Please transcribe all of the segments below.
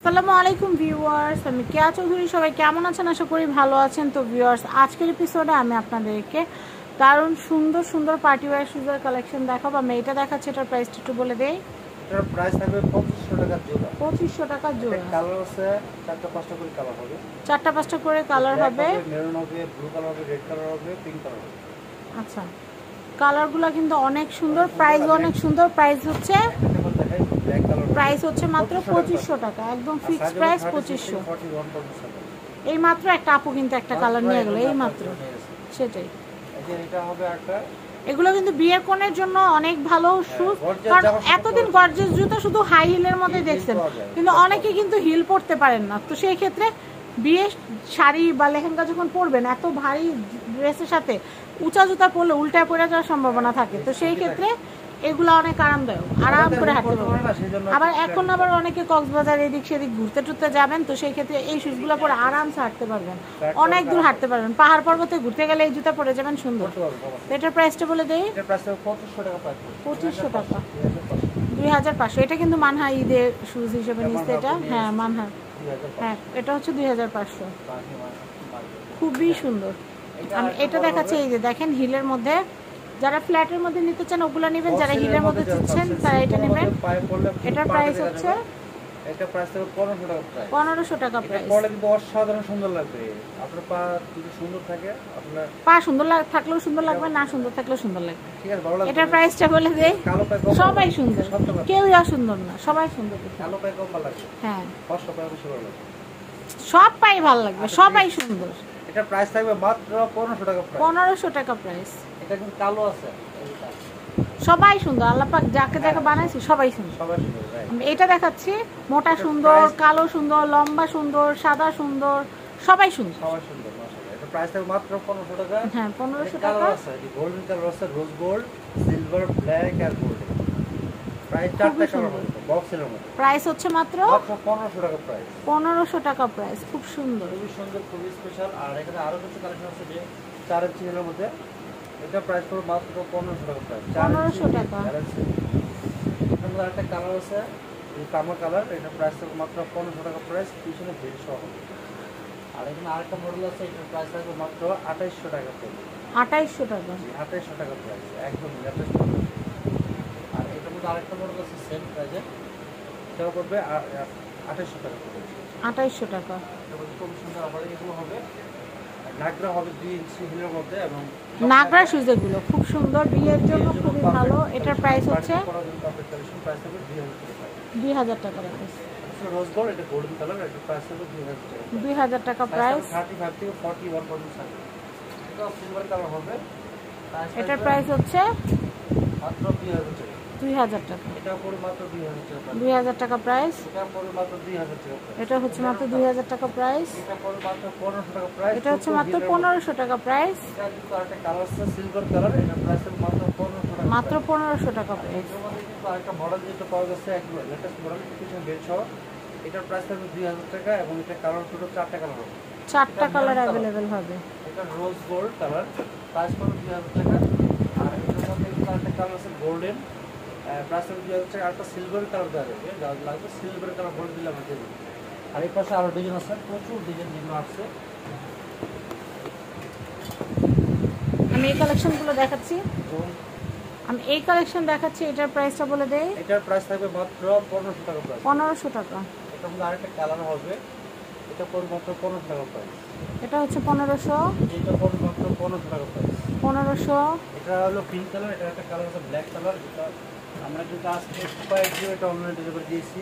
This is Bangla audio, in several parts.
আসসালামু আলাইকুম ভিউয়ার্স, আমি কেয়া চৌধুরী। সবাই কেমন আছেন? আশা করি ভালো আছেন। তো ভিউয়ার্স, আজকের এপিসোডে আমি আপনাদেরকে দারুণ সুন্দর সুন্দর পার্টি ওয়্যার শুজের কালেকশন দেখাবো। আমি এটা দেখাচ্ছি, এটার প্রাইসটা একটু বলে দেই। এটার প্রাইস থাকবে 2500 টাকা জোড়া। 2500 টাকা জোড়া। কালার আছে 4টা 5টা করে কালার হবে। 4টা 5টা করে কালার হবে। মেরুন হবে, ব্লু কালার হবে, রেড কালার হবে, পিঙ্ক কালার হবে। আচ্ছা, কালারগুলো কিন্তু অনেক সুন্দর, প্রাইস অনেক সুন্দর। প্রাইস হচ্ছে মাত্র 2500 টাকা, একদম ফিক্সড প্রাইস 2500। এই মাত্র একটা আপু কিন্তু একটা কালার নিয়ে গেল, এই মাত্র। সেটাই, এটা হবে একটা। এগুলো কিন্তু বিয়ের কোণের জন্য অনেক ভালো শুজ, কারণ এতদিন গর্জিয়াস জুতো শুধু হাই হিলের মধ্যে দেখছেন, কিন্তু অনেকে কিন্তু হিল পরতে পারেন না। তো সেই ক্ষেত্রে বিয়ে শাড়ি বা লেহেঙ্গা যখন পরবেন, এত ভারী ড্রেসের সাথে উঁচা জুতা পরলে উল্টায় পড়ে যাওয়ার সম্ভাবনা থাকে। তো সেই ক্ষেত্রে এগুলো অনেক আরামদায়ক, আরাম করে হাঁটতে পারবেন। আবার এখন আবার অনেকে কক্সবাজার এদিক সেদিক ঘুরতে টুরতে যাবেন, তো সেই ক্ষেত্রে এই শুজগুলো পরে আরামসে হাঁটতে পারবেন, অনেক দূর হাঁটতে পারবেন। পাহাড় পর্বতে ঘুরতে গেলে এই জুতা পরে যাবেন সুন্দর। এটার প্রাইসটা বলে দেই। 2500 টাকা, 2500। এটা কিন্তু মানহা ঈদের শুজ হিসেবে নিচ্ছে এটা। হ্যাঁ, মানহা। হ্যাঁ, এটা হচ্ছে 2500। খুবই সুন্দর। আমি এটা দেখাচ্ছি, এই যে দেখেন হিলের মধ্যে। যারা ফ্ল্যাটের মধ্যে নিতে চান ওগুলো নেবেন, যারা হিলের মধ্যে চাচ্ছেন তারা এটা নেবেন। এটার প্রাইস হচ্ছে এটা প্রাইস হবে 1500 টাকা প্রাইস। 1500 টাকা প্রাইস। পরে কিন্তু অসাধারণ সুন্দর লাগবে। আপনার পা যদি সুন্দর থাকে, আপনার পা সুন্দর থাকলেও সুন্দর লাগবে, না সুন্দর থাকলেও সুন্দর লাগবে। ঠিক আছে, ভালো লাগবে। এটার প্রাইসটা বলে দেই। কালো পায়ে সবাই সুন্দর, কেউই অসুন্দর না, সবাই সুন্দর। কালো পায়ে কম ভালো লাগবে। হ্যাঁ, ফর্সা পায়ে বেশি ভালো লাগবে। সব পাই ভালো লাগবে, সবাই সুন্দর। এটা প্রাইস থাকবে মাত্র 1500 টাকা প্রাইস। 1500 টাকা প্রাইস। এটা কিন্তু কালো আছে। সবাই সুন্দর, আল্লাহ পাক যাকে যাকে বানাইছে সবাই সুন্দর। সবাই সুন্দর। আমি এটা দেখাচ্ছি, মোটা সুন্দর, কালো সুন্দর, লম্বা সুন্দর, সাদা সুন্দর, সবাই সুন্দর। সবাই সুন্দর, মাশাআল্লাহ। এটা প্রাইস থাকবে মাত্র 1500 টাকা। হ্যাঁ, 1500 টাকা টাকা। আছে, এই গোল্ডেন কালার আছে, রোজ গোল্ড, সিলভার, ব্ল্যাক আর গোল্ডেন। প্রাইস 4টা কালার হবে বক্সের মধ্যে। প্রাইস হচ্ছে মাত্র 1500 টাকা প্রাইস। 1500 টাকা প্রাইস। খুব সুন্দর, খুবই সুন্দর, খুবই স্পেশাল। আর এখানে আরো কিছু কালেকশন আছে যে 4 ইঞ্চির মধ্যে। এটা প্রাইস পড়বে মাত্র 1500 টাকা প্রাইস। 1500 টাকা। এখানে আরেকটা কালার আছে, এই কালো কালার। এটা প্রাইস থাকবে মাত্র 1500 টাকা প্রাইস, পিছনে বেল সহ। আর এখানে আরেকটা মডেল আছে, এটার প্রাইস থাকবে মাত্র 2800 টাকা প্রাইস। 2800 টাকা। 2800 টাকা প্রাইস, একদম লেটেস্ট। আর এটার মধ্যে আরেকটা মডেল আছে সেম প্রাইসে, এটাও করবে 2800 টাকা প্রাইস। 2800 টাকা। এটা খুব সুন্দর। আবার এগুলো হবে নাগরা হবে 2 ইঞ্চি হিলের মধ্যে, এবং নাগরা শুজ এগুলো খুব সুন্দর, বিয়ের জন্য খুবই ভালো। এটার প্রাইস হচ্ছে 2000 টাকা প্রাইস। রোজ গোল্ড, এটা গোল্ডেন কালার। এটা প্রাইস হবে 2000 টাকা। 2000 টাকা প্রাইস। 35 থেকে 41% সাইজ। এটা সিলভার কালার হবে। এটার প্রাইস হচ্ছে মাত্র 2000 টাকা। 2000 টাকা। এটা পড়ে মাত্র 2000 টাকা। 2000 টাকা প্রাইস। এটা পড়ে মাত্র 2000 টাকা। এটা হচ্ছে মাত্র 2000 টাকা প্রাইস। এটা পড়ে মাত্র 1500 টাকা প্রাইস। এটা হচ্ছে মাত্র 1500 টাকা প্রাইস। এটা কিন্তু আরেকটা কালার আছে সিলভার কালার। এটা প্রাইস হবে মাত্র 1500 টাকা। মাত্র 1500 টাকা প্রাইস। এর মধ্যে কিন্তু আরেকটা মডেল যেটা পাওয়া যাচ্ছে, একদম লেটেস্ট মডেল, কিছু বেল সহ। এটার প্রাইস হবে 2000 টাকা, এবং এটা কালার টোটাল 4টা কালার হবে। 4টা কালার अवेलेबल হবে। এটা রোজ গোল্ড কালার, প্রাইস পড়বে 2000 টাকা। আর এটার মধ্যে কিন্তু আরেকটা কালার আছে গোল্ডেন, প্রাইস হবে 2000 টাকা। আরেকটা সিলভার কালার দেওয়া যাবে, যার লাগবে সিলভার কালার বলে দিলে আমরা দেবো। আর এই পাশে আরো ডিজাইন আছে, প্রচুর ডিজাইন যেগুলো আসছে। আমি এই কালেকশনগুলো দেখাচ্ছি। এটার প্রাইসটা বলে দেই। এটার প্রাইস থাকবে মাত্র 1500 টাকা প্রাইস। 1500 টাকা। এটার মধ্যে আরেকটা কালার হবে, এটা পড়বে মাত্র 1500 টাকা প্রাইস। এটা হচ্ছে 1500। এটা পড়বে মাত্র 1500 টাকা প্রাইস। 1500। এটা হলো পিঙ্ক কালার। এটা একটা কালার আছে ব্ল্যাক কালার। এটা আমরা কিন্তু আজকে কয়েকদিন এটা অনলাইন ডেলিভারি দিয়েছি।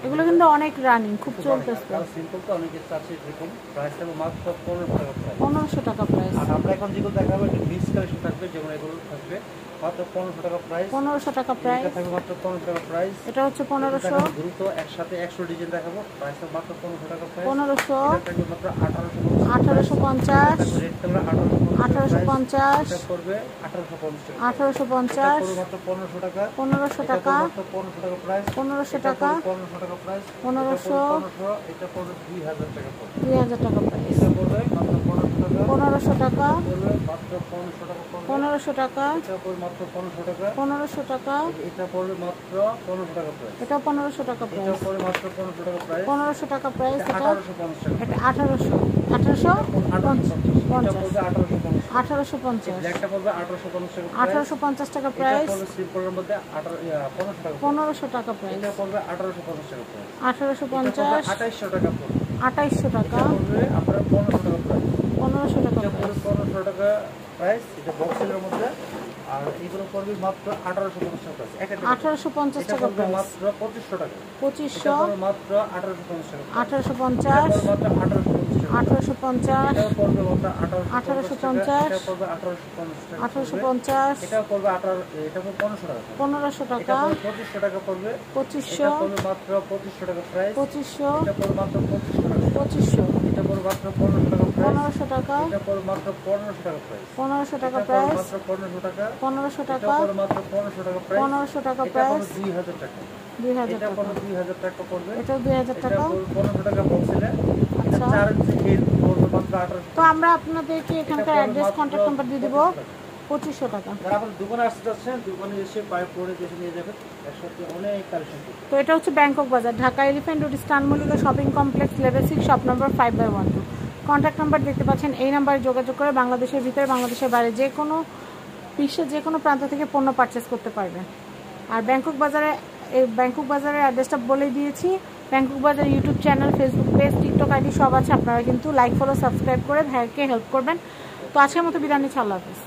এগুলো কিন্তু অনেক রানিং, খুব চলতেছে। সিম্পল তো অনেকে চাচ্ছে এরকম। প্রাইস থাকবে মাত্র 1500 টাকা প্রাইস। 1500 টাকা প্রাইস। আর আমরা এখন যেগুলো দেখাবো এটা মিক্স কালেকশন থাকবে, যেমন এগুলো থাকবে মাত্র 1500 টাকা প্রাইস। 1500 টাকা প্রাইস। এটা থাকবে মাত্র 1500 টাকা প্রাইস। এটা হচ্ছে 1500। দ্রুত একসাথে 100 ডিজাইন দেখাবো, প্রাইস থাকবে মাত্র 1500 টাকা প্রাইস। 1500। এটা থাকবে মাত্র 1850। Red colour 1850। এটা করবে 1850 টাকা। 1850। এটা মাত্র 1500 টাকা। 1500 টাকা। 1500 টাকা প্রাইস। 1500 টাকা। 1500 টাকা প্রাইস। 1500। এটা পড়বে 2000 টাকা পড়বে। 2000 টাকা প্রাইস। এটা পড়বে মাত্র 1500 টাকা। 1500 টাকা। পড়বে মাত্র 1500 টাকা পড়বে। 1500 টাকা। এটা পড়বে মাত্র মাত্র 1500 টাকা। 1500 টাকা। এটা পড়বে মাত্র 1500 টাকা প্রাইস। এটা 1500 টাকা প্রাইস। এটা পড়বে মাত্র 1500 টাকা প্রাইস। 1500 টাকা প্রাইস। এটা 1850 টাকা। এটা 1850 1850 ব্ল্যাকটা পড়বে 1850 টাকা প্রাইস। 1850 টাকা প্রাইস। এটা পড়বে সিম্পলের মধ্যে 1500 টাকা প্রাইস। এটা পড়বে 1850 টাকা প্রাইস। 1850 2800 টাকা পড়বে। 2800 টাকা। পড়বে আপনার 1500 টাকা প্রাইস। 1500 টাকা এটা প্রাইস। পড়বে 1500 টাকা প্রাইস। এটা বক্সের মধ্যে। আর এগুলো পড়বে মাত্র 1850 টাকা প্রাইস। 1850 টাকা পড়বে প্রাইস। মাত্র 2500 টাকা। 2500 পড়বে মাত্র 1850 টাকা। 1850 মাত্র 1850 টাকা। 1850 এটা পড়বে মাত্র 1850 এটা পড়বে 1850 টাকা। 1850 এটা পড়বে এটা পড়বে 1500 টাকা। 1500 এটা টাকা। পড়বে 2500 টাকা পড়বে। 2500 এটা পড়বে মাত্র 2500 টাকা প্রাইস। 2500 এটা পড়বে মাত্র 2500 টাকা। 2500 এটা পড়বে মাত্র 1500 টাকা প্রাইস। 1500 টাকা। এটা পড়বে মাত্র 1500 টাকা প্রাইস। 1500 টাকা এটা পড়বে প্রাইস। মাত্র 1500 টাকা। 1500 এটা টাকা। পড়বে মাত্র 1500 টাকা প্রাইস। 1500 টাকা এটা প্রাইস। পড়বে 2000 টাকা। 2000 এটা টাকা। পড়বে 2000 টাকা পড়বে। এটাও 2000 এটা টাকা। পড়বে 1500 টাকা বক্সেলে। এটা আচ্ছা। 4 ইঞ্চি হিল পড়বে মাত্র 1800 তো আমরা আপনাদেরকে এখানকার অ্যাড্রেস কন্ট্যাক্ট নাম্বার দিয়ে দিব। 2500 টাকা। যারা আপনার দোকানে আসতে যাচ্ছেন দোকানে এসে পাইপ পরে এসে নিয়ে যাবেন। এর সাথে অনেক কালেকশন পাবেন। তো এটা হচ্ছে ব্যাংকক বাজার, ঢাকা এলিফ্যান্ট রোড, স্টান Mallika shopping complex, level 6, shop number 5/12। Contact number দেখতে পাচ্ছেন, এই নাম্বারে যোগাযোগ করে বাংলাদেশের ভিতরে বাংলাদেশের বাইরে যে কোনো বিশ্বের যে কোনো প্রান্ত থেকে পণ্য পারচেস করতে পারবেন। আর ব্যাংকক বাজারের অ্যাড্রেসটা বলে দিয়েছি। ব্যাংকক বাজার YouTube channel, Facebook page, TikTok ID সব আছে। আপনারা কিন্তু লাইক, ফলো, সাবস্ক্রাইব করে ভাইকে হেল্প করবেন। তো আজকের মতো বিদায় নিচ্ছি, আল্লাহ হাফেজ।